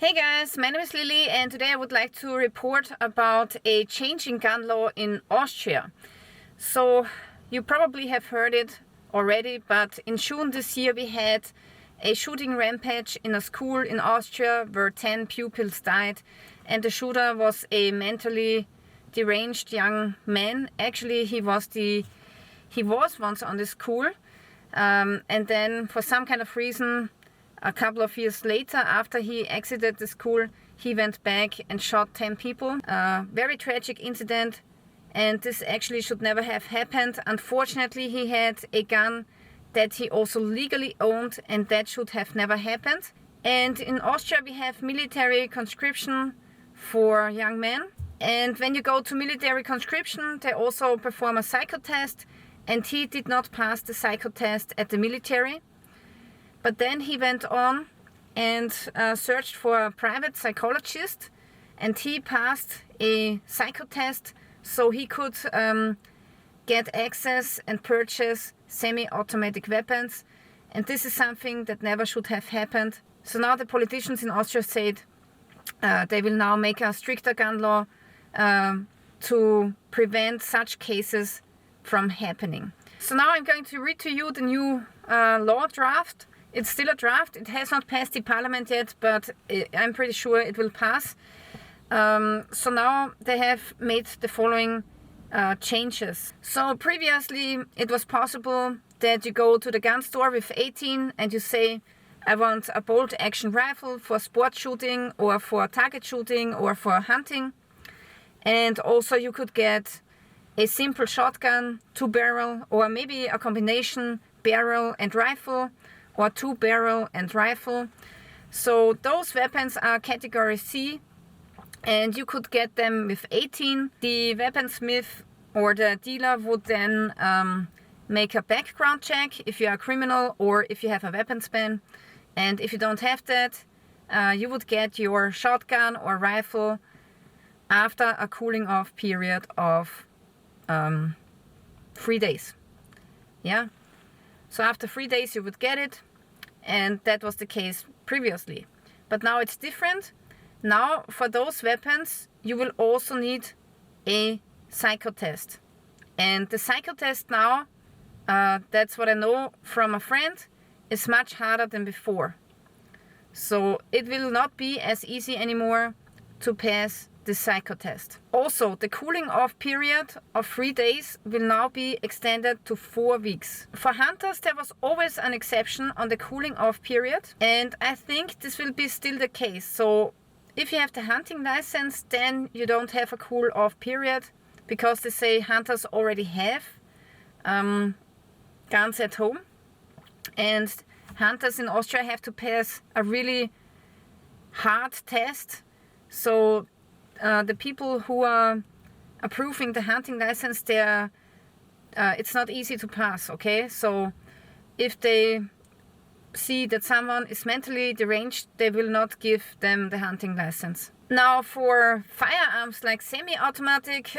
Hey guys, my name is Lilly and today I would like to report about a change in gun law in Austria. So you probably have heard it already, but in June this year we had a shooting rampage in a school in Austria where 10 pupils died, and the shooter was a mentally deranged young man. Actually he was once on the school and then for some kind of reason a couple of years later, after he exited the school, he went back and shot 10 people. Very tragic incident, and this actually should never have happened. Unfortunately, he had a gun that he also legally owned, and that should have never happened. And in Austria we have military conscription for young men. And when you go to military conscription, they also perform a psycho test, and he did not pass the psycho test at the military. But then he went on and searched for a private psychologist, and he passed a psycho test so he could get access and purchase semi-automatic weapons. And this is something that never should have happened. So now the politicians in Austria said they will now make a stricter gun law to prevent such cases from happening. So now I'm going to read to you the new law draft. It's still a draft. It has not passed the parliament yet, but I'm pretty sure it will pass. So now they have made the following changes. So previously it was possible that you go to the gun store with 18 and you say, I want a bolt action rifle for sport shooting or for target shooting or for hunting. And also you could get a simple shotgun, 2-barrel, or maybe a combination barrel and rifle, or 2-barrel and rifle. So those weapons are category C, and you could get them with 18. The weaponsmith or the dealer would then make a background check if you are a criminal or if you have a weapons ban. And if you don't have that, you would get your shotgun or rifle after a cooling off period of 3 days. Yeah. So after 3 days you would get it, and that was the case previously. But now it's different. Now for those weapons you will also need a psycho test. And the psycho test now, that's what I know from a friend, is much harder than before. So it will not be as easy anymore to pass the psycho test. Also, the cooling off period of 3 days will now be extended to 4 weeks. For hunters there was always an exception on the cooling off period, and I think this will be still the case. So if you have the hunting license, then you don't have a cool off period, because they say hunters already have guns at home, and hunters in Austria have to pass a really hard test. So the people who are approving the hunting license, it's not easy to pass, okay? So if they see that someone is mentally deranged, they will not give them the hunting license. Now for firearms like semi-automatic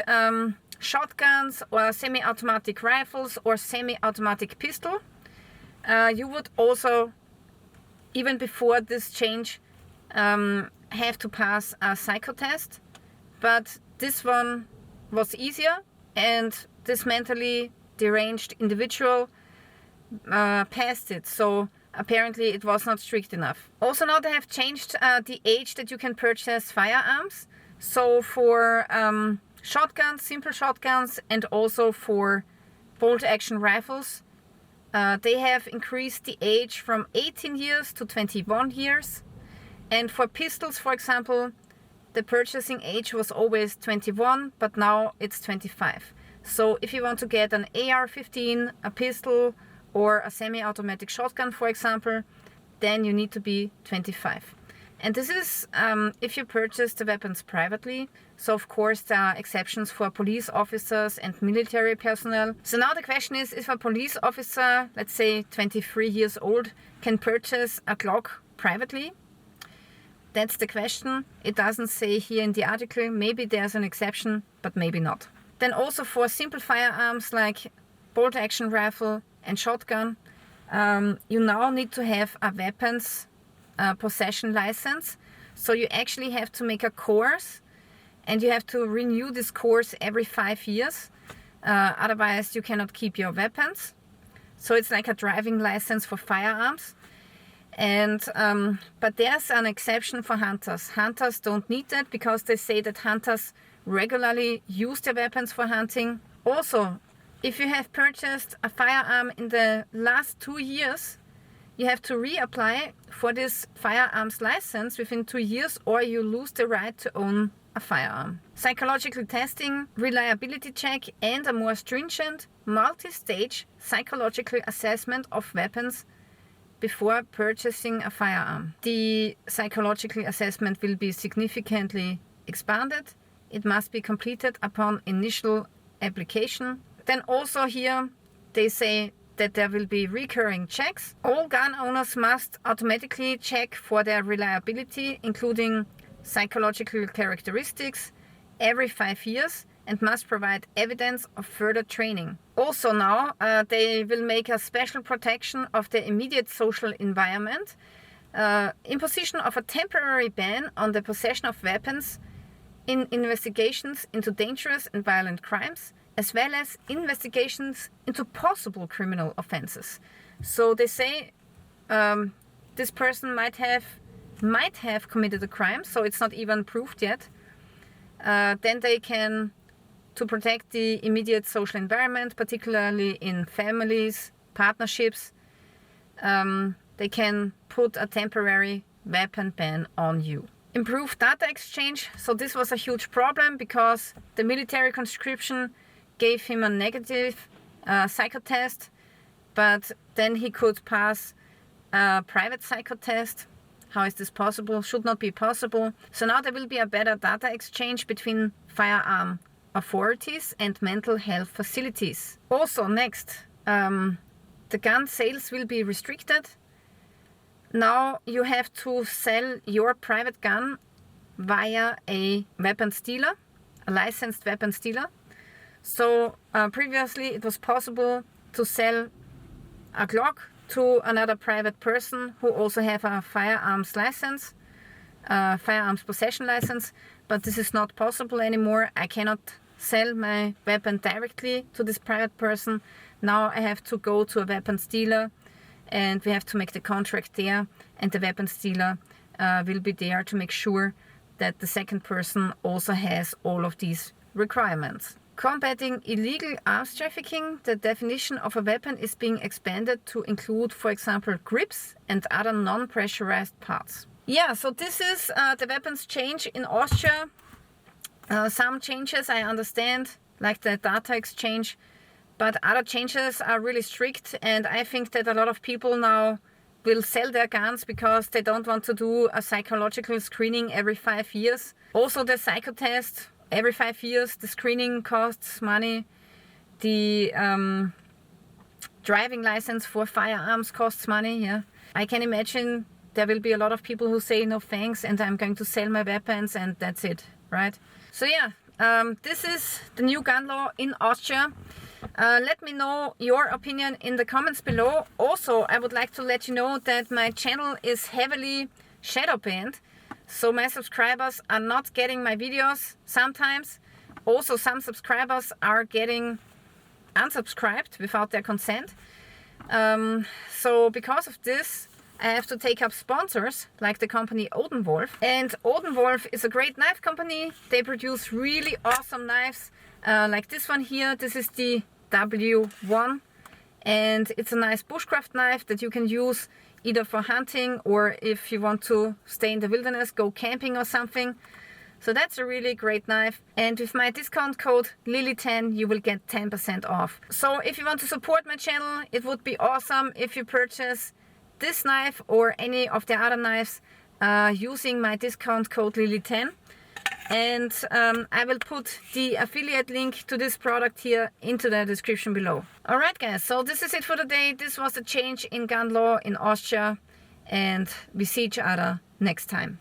shotguns or semi-automatic rifles or semi-automatic pistol, you would also, even before this change, have to pass a psycho test. But this one was easier, and this mentally deranged individual passed it. So apparently it was not strict enough. Also now they have changed the age that you can purchase firearms. So for shotguns, simple shotguns, and also for bolt action rifles, they have increased the age from 18 years to 21 years. And for pistols, for example, the purchasing age was always 21, but now it's 25. So if you want to get an AR-15, a pistol, or a semi-automatic shotgun, for example, then you need to be 25. And this is if you purchase the weapons privately. So of course there are exceptions for police officers and military personnel. So now the question is, if a police officer, let's say 23 years old, can purchase a Glock privately? That's the question. It doesn't say here in the article. Maybe there's an exception, but maybe not. Then also for simple firearms like bolt action rifle and shotgun, you now need to have a weapons possession license. So you actually have to make a course, and you have to renew this course every 5 years. Otherwise you cannot keep your weapons. So it's like a driving license for firearms. And but there's an exception for hunters. Hunters don't need that because they say that hunters regularly use their weapons for hunting. Also, if you have purchased a firearm in the last 2 years, you have to reapply for this firearms license within 2 years, or you lose the right to own a firearm. Psychological testing, reliability check, and a more stringent multi-stage psychological assessment of weapons before purchasing a firearm. The psychological assessment will be significantly expanded. It must be completed upon initial application. Then also here they say that there will be recurring checks. All gun owners must automatically check for their reliability, including psychological characteristics, every 5 years, and must provide evidence of further training. Also now they will make a special protection of the immediate social environment, imposition of a temporary ban on the possession of weapons in investigations into dangerous and violent crimes, as well as investigations into possible criminal offenses. So they say this person might have committed a crime, so it's not even proved yet. Then they can, to protect the immediate social environment, particularly in families, partnerships, they can put a temporary weapon ban on you. Improved data exchange. So this was a huge problem because the military conscription gave him a negative psychotest, but then he could pass a private psychotest. How is this possible? Should not be possible. So now there will be a better data exchange between firearm authorities and mental health facilities. Also next, the gun sales will be restricted. Now you have to sell your private gun via a weapons dealer, a licensed weapons dealer. So previously it was possible to sell a Glock to another private person who also have a firearms license, firearms possession license, but this is not possible anymore. I cannot sell my weapon directly to this private person. Now I have to go to a weapons dealer, and we have to make the contract there, and the weapons dealer will be there to make sure that the second person also has all of these requirements. Combating illegal arms trafficking, the definition of a weapon is being expanded to include, for example, grips and other non-pressurized parts. Yeah, so this is the weapons change in Austria. Some changes I understand, like the data exchange, but other changes are really strict, and I think that a lot of people now will sell their guns because they don't want to do a psychological screening every 5 years. Also the psychotest every 5 years, the screening costs money. The driving license for firearms costs money. Yeah, I can imagine there will be a lot of people who say no thanks and I'm going to sell my weapons and that's it, right? So yeah, this is the new gun law in Austria. Let me know your opinion in the comments below. Also, I would like to let you know that my channel is heavily shadow banned. So my subscribers are not getting my videos sometimes. Also, some subscribers are getting unsubscribed without their consent. So because of this, I have to take up sponsors like the company Odenwolf. And Odenwolf is a great knife company. They produce really awesome knives like this one here. This is the W1. And it's a nice bushcraft knife that you can use either for hunting or if you want to stay in the wilderness, go camping or something. So that's a really great knife. And with my discount code Lilly10 you will get 10% off. So if you want to support my channel, it would be awesome if you purchase this knife or any of the other knives using my discount code Lilly10. And I will put the affiliate link to this product here into the description below. Alright guys, so this is it for today. This was the change in gun law in Austria, and we see each other next time.